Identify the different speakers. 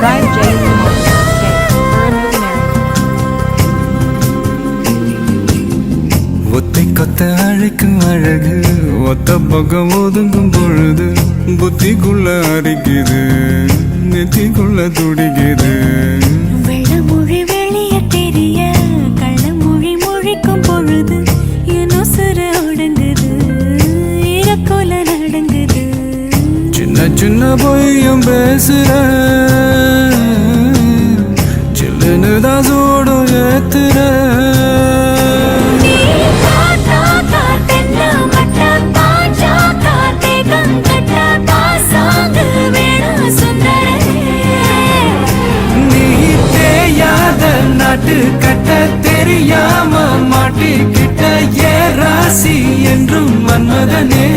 Speaker 1: Subscribe JayasMohan.
Speaker 2: ஒத்தை கொத்த அழைக்கும் அழகு ஒத்த பக்கம் ஒதுங்கும் பொழுது புத்திக்குள்ள அரிக்குது நெத்திக்குள்ள துடிக்குது
Speaker 3: வெள்ளமொழி வெளிய தெரிய கள்ளமொழி மொழிக்கும் பொழுது என் உசுறு ஒடுங்குது இறக்கோல நடங்குது
Speaker 2: சின்ன சின்ன பொய்யும் பேசுற சில்லுன்னு தான் சூடும் ஏத்துற நாட்டு கட்ட தெரியாம மாட்டிக்கிட்ட ஏ ராசி என்றும் மன்மதனே